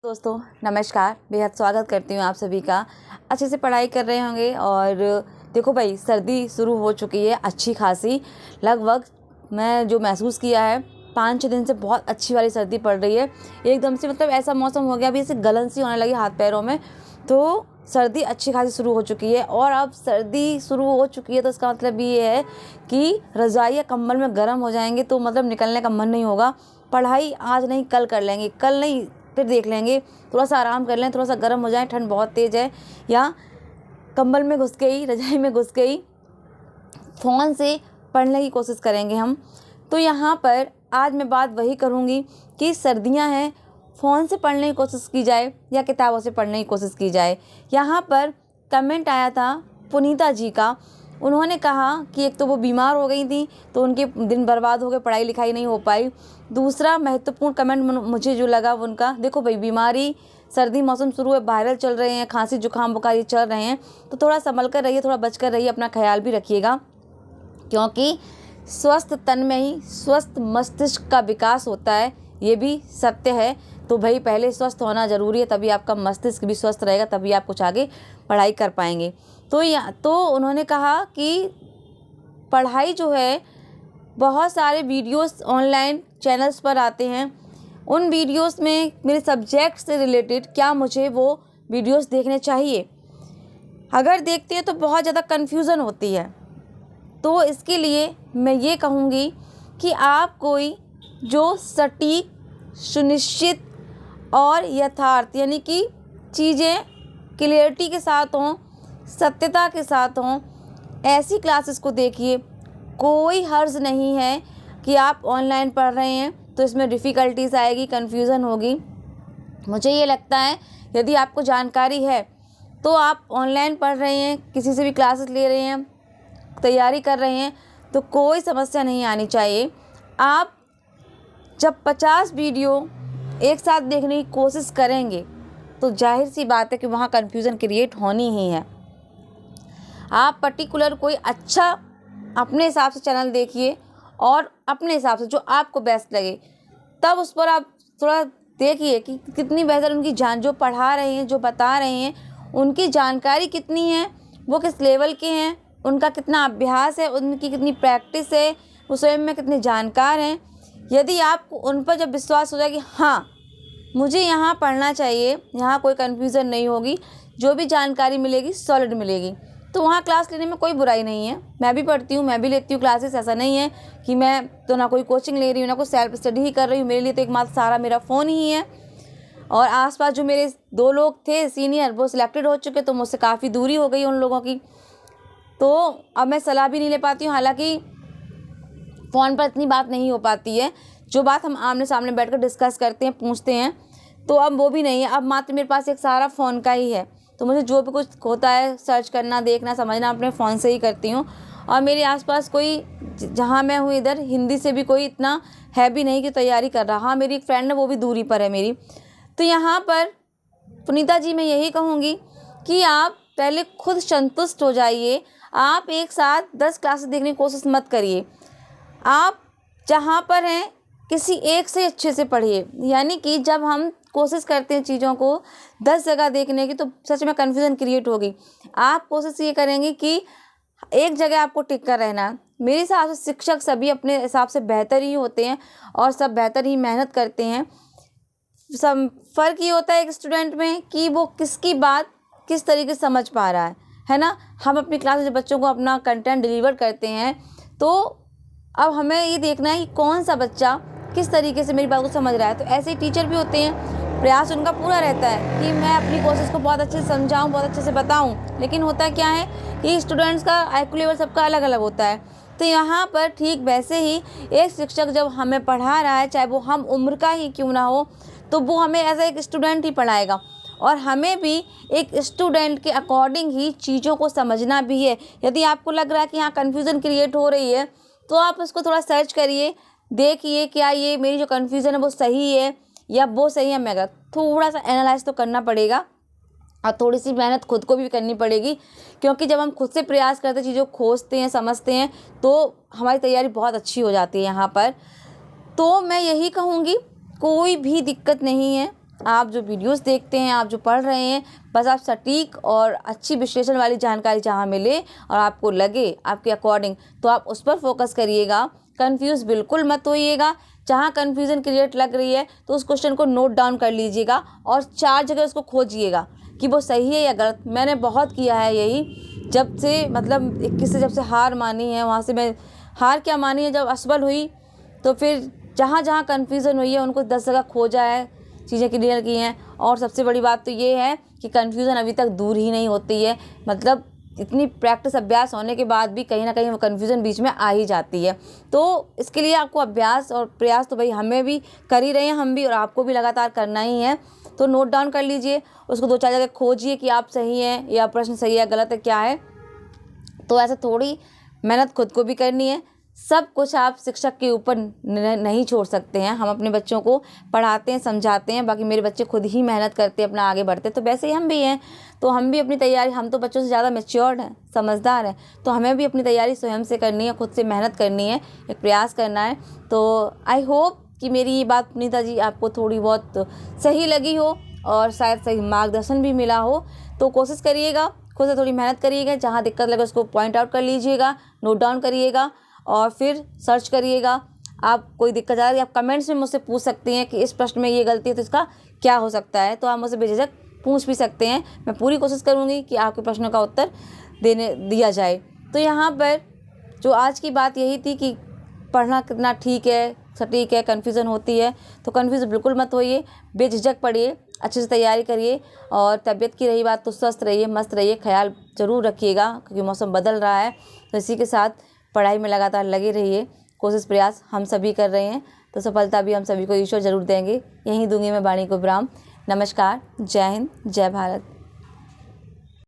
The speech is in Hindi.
दोस्तों नमस्कार, बेहद स्वागत करती हूँ आप सभी का। अच्छे से पढ़ाई कर रहे होंगे। और देखो भाई, सर्दी शुरू हो चुकी है अच्छी खासी। लगभग मैं जो महसूस किया है 5-6 दिन से बहुत अच्छी वाली सर्दी पड़ रही है एकदम से। मतलब ऐसा मौसम हो गया, अभी ऐसे गलन सी होने लगी हाथ पैरों में। तो सर्दी अच्छी खासी शुरू हो चुकी है। और अब सर्दी शुरू हो चुकी है तो इसका मतलब ये है कि रज़ाई या कंबल में गर्म हो जाएंगे तो मतलब निकलने का मन नहीं होगा। पढ़ाई आज नहीं कल कर लेंगे, कल नहीं फिर देख लेंगे, थोड़ा सा आराम कर लें, थोड़ा सा गर्म हो जाए, ठंड बहुत तेज़ है, या कंबल में घुस के ही, रजाई में घुस के ही फ़ोन से पढ़ने की कोशिश करेंगे हम। तो यहाँ पर आज मैं बात वही करूँगी कि सर्दियाँ हैं, फ़ोन से पढ़ने की कोशिश की जाए या किताबों से पढ़ने की कोशिश की जाए। यहाँ पर कमेंट आया था पुनीता जी का। उन्होंने कहा कि एक तो वो बीमार हो गई थी तो उनके दिन बर्बाद हो गए, पढ़ाई लिखाई नहीं हो पाई। दूसरा महत्वपूर्ण कमेंट मुझे जो लगा वो उनका, देखो भाई बीमारी, सर्दी मौसम शुरू है, वायरल चल रहे हैं, खांसी जुकाम बुखार ये चल रहे हैं, तो थोड़ा संभल कर रहिए, थोड़ा बच कर रहिए, अपना ख्याल भी रखिएगा। क्योंकि स्वस्थ तन में ही स्वस्थ मस्तिष्क का विकास होता है, ये भी सत्य है। तो भाई पहले स्वस्थ होना ज़रूरी है, तभी आपका मस्तिष्क भी स्वस्थ रहेगा, तभी आप कुछ आगे पढ़ाई कर पाएंगे। तो उन्होंने कहा कि पढ़ाई जो है, बहुत सारे वीडियोस ऑनलाइन चैनल्स पर आते हैं, उन वीडियोस में मेरे सब्जेक्ट से रिलेटेड क्या मुझे वो वीडियोस देखने चाहिए। अगर देखते हैं तो बहुत ज़्यादा कन्फ्यूज़न होती है। तो इसके लिए मैं ये कहूँगी कि आप कोई जो सटीक, सुनिश्चित और यथार्थ, यानी कि चीज़ें क्लियरिटी के साथ हों, सत्यता के साथ हों, ऐसी क्लासेस को देखिए। कोई हर्ज नहीं है कि आप ऑनलाइन पढ़ रहे हैं तो इसमें डिफ़िकल्टीज आएगी, कन्फ्यूज़न होगी। मुझे ये लगता है यदि आपको जानकारी है तो आप ऑनलाइन पढ़ रहे हैं, किसी से भी क्लासेस ले रहे हैं, तैयारी कर रहे हैं, तो कोई समस्या नहीं आनी चाहिए। आप जब 50 वीडियो एक साथ देखने की कोशिश करेंगे तो जाहिर सी बात है कि वहाँ कन्फ्यूज़न क्रिएट होनी ही है। आप पर्टिकुलर कोई अच्छा अपने हिसाब से चैनल देखिए और अपने हिसाब से जो आपको बेस्ट लगे, तब उस पर आप थोड़ा देखिए कि कितनी बेहतर उनकी जो पढ़ा रहे हैं, जो बता रहे हैं, उनकी जानकारी कितनी है, वो किस लेवल के हैं, उनका कितना अभ्यास है, उनकी कितनी प्रैक्टिस है, वो स्वयं में कितने जानकार हैं। यदि आपको उन पर जब विश्वास हो जाए कि हाँ मुझे यहाँ पढ़ना चाहिए, यहाँ कोई कन्फ्यूज़न नहीं होगी, जो भी जानकारी मिलेगी सॉलिड मिलेगी, तो वहाँ क्लास लेने में कोई बुराई नहीं है। मैं भी पढ़ती हूँ, मैं भी लेती हूँ क्लासेस। ऐसा नहीं है कि मैं तो ना कोई कोचिंग ले रही हूँ, ना कोई सेल्फ स्टडी ही कर रही हूँ। मेरे लिए तो एकमात्र सहारा मेरा फ़ोन ही है। और आसपास जो मेरे 2 लोग थे सीनियर, वो सिलेक्टेड हो चुके, तो मुझसे काफ़ी दूरी हो गई उन लोगों की। तो अब मैं सलाह भी नहीं ले पाती हूँ। हालाँकि फ़ोन पर इतनी बात नहीं हो पाती है, जो बात हम आमने सामने बैठकर डिस्कस करते हैं, पूछते हैं, तो अब वो भी नहीं है। अब मात्र मेरे पास एक सहारा फ़ोन का ही है। तो मुझे जो भी कुछ होता है सर्च करना, देखना, समझना अपने फ़ोन से ही करती हूँ। और मेरे आसपास कोई, जहाँ मैं हूँ इधर, हिंदी से भी कोई इतना है भी नहीं कि तैयारी कर रहा। हाँ, मेरी एक फ्रेंड है, वो भी दूरी पर है मेरी। तो यहाँ पर पुनीता जी मैं यही कहूँगी कि आप पहले खुद संतुष्ट हो जाइए। आप एक साथ 10 क्लासेस देखने की कोशिश मत करिए। आप जहाँ पर हैं किसी एक से अच्छे से पढ़िए। यानी कि जब हम कोशिश करते हैं चीज़ों को 10 जगह देखने की, तो सच में कन्फ्यूज़न क्रिएट होगी। आप कोशिश ये करेंगे कि एक जगह आपको टिक कर रहना। मेरे हिसाब से शिक्षक सभी अपने हिसाब से बेहतर ही होते हैं और सब बेहतर ही मेहनत करते हैं। सब फ़र्क ये होता है एक स्टूडेंट में कि वो किसकी बात किस तरीके से समझ पा रहा है ना। हम अपनी क्लास में जब बच्चों को अपना कंटेंट डिलीवर करते हैं तो अब हमें ये देखना है कि कौन सा बच्चा किस तरीके से मेरी बात को समझ रहा है। तो ऐसे ही टीचर भी होते हैं, प्रयास उनका पूरा रहता है कि मैं अपनी कोशिश को बहुत अच्छे से समझाऊं, बहुत अच्छे से बताऊं। लेकिन होता क्या है कि स्टूडेंट्स का IQ लेवल सबका अलग अलग होता है। तो यहाँ पर ठीक वैसे ही एक शिक्षक जब हमें पढ़ा रहा है, चाहे वो हम उम्र का ही क्यों ना हो, तो वो हमें एज एक स्टूडेंट ही पढ़ाएगा। और हमें भी एक स्टूडेंट के अकॉर्डिंग ही चीज़ों को समझना भी है। यदि आपको लग रहा है कि यहाँ कन्फ्यूज़न क्रिएट हो रही है, तो आप उसको थोड़ा सर्च करिए, देखिए क्या ये मेरी जो कन्फ्यूज़न है वो सही है या वो सही है। मैं थोड़ा सा एनालाइज तो करना पड़ेगा और थोड़ी सी मेहनत खुद को भी करनी पड़ेगी। क्योंकि जब हम खुद से प्रयास करते, चीज़ों को खोजते हैं, समझते हैं, तो हमारी तैयारी बहुत अच्छी हो जाती है यहाँ पर। तो मैं यही कहूँगी, कोई भी दिक्कत नहीं है। आप जो वीडियोस देखते हैं, आप जो पढ़ रहे हैं, बस आप सटीक और अच्छी विश्लेषण वाली जानकारी जहाँ मिले और आपको लगे आपके अकॉर्डिंग, तो आप उस पर फोकस करिएगा। कंफ्यूज बिल्कुल मत होइएगा। जहाँ कन्फ्यूज़न क्रिएट लग रही है तो उस क्वेश्चन को नोट डाउन कर लीजिएगा और 4 जगह उसको खोजिएगा कि वो सही है या गलत। मैंने बहुत किया है यही, जब से मतलब 21 से जब से हार मानी है, वहाँ से मैं हार क्या मानी है, जब असफल हुई तो फिर जहाँ जहाँ कन्फ्यूज़न हुई है उनको 10 जगह खोजा है, चीज़ें क्लियर की हैं। और सबसे बड़ी बात तो ये है कि कन्फ्यूज़न अभी तक दूर ही नहीं होती है। मतलब इतनी प्रैक्टिस अभ्यास होने के बाद भी कहीं ना कहीं वो कन्फ्यूज़न बीच में आ ही जाती है। तो इसके लिए आपको अभ्यास और प्रयास तो भाई हमें भी कर ही रहे हैं, हम भी, और आपको भी लगातार करना ही है। तो नोट डाउन कर लीजिए, उसको 2-4 जगह खोजिए कि आप सही हैं या प्रश्न सही है गलत है क्या है। तो ऐसे थोड़ी मेहनत खुद को भी करनी है। सब कुछ आप शिक्षक के ऊपर नहीं छोड़ सकते हैं। हम अपने बच्चों को पढ़ाते हैं, समझाते हैं, बाकी मेरे बच्चे खुद ही मेहनत करते हैं, अपना आगे बढ़ते हैं। तो वैसे ही हम भी हैं, तो हम भी अपनी तैयारी, हम तो बच्चों से ज़्यादा मैच्योर्ड हैं, समझदार हैं, तो हमें भी अपनी तैयारी स्वयं से करनी है, खुद से मेहनत करनी है, एक प्रयास करना है। तो आई होप कि मेरी ये बात पुनीता जी आपको थोड़ी बहुत सही लगी हो और शायद सही मार्गदर्शन भी मिला हो। तो कोशिश करिएगा, खुद से थोड़ी मेहनत करिएगा, जहाँ दिक्कत लगे उसको पॉइंट आउट कर लीजिएगा, नोट डाउन करिएगा और फिर सर्च करिएगा। आप कोई दिक्कत आ रही है, आप कमेंट्स में मुझसे पूछ सकती हैं कि इस प्रश्न में ये गलती है तो इसका क्या हो सकता है। तो आप मुझसे बेझिझक पूछ भी सकते हैं। मैं पूरी कोशिश करूँगी कि आपके प्रश्नों का उत्तर दिया जाए। तो यहाँ पर जो आज की बात यही थी कि पढ़ना कितना ठीक है, सटीक है, कन्फ्यूज़न होती है तो कन्फ्यूज़ बिल्कुल मत होइए, बेझिझक पढ़िए, अच्छे से तैयारी करिए। और तबीयत की रही बात तो स्वस्थ रहिए, मस्त रहिए, ख्याल ज़रूर रखिएगा क्योंकि मौसम बदल रहा है। तो इसी के साथ पढ़ाई में लगातार लगे रहिए। कोशिश प्रयास हम सभी कर रहे हैं, तो सफलता भी हम सभी को ईश्वर ज़रूर देंगे। यहीं दूंगी मैं वाणी को विराम। नमस्कार, जय हिंद, जय भारत।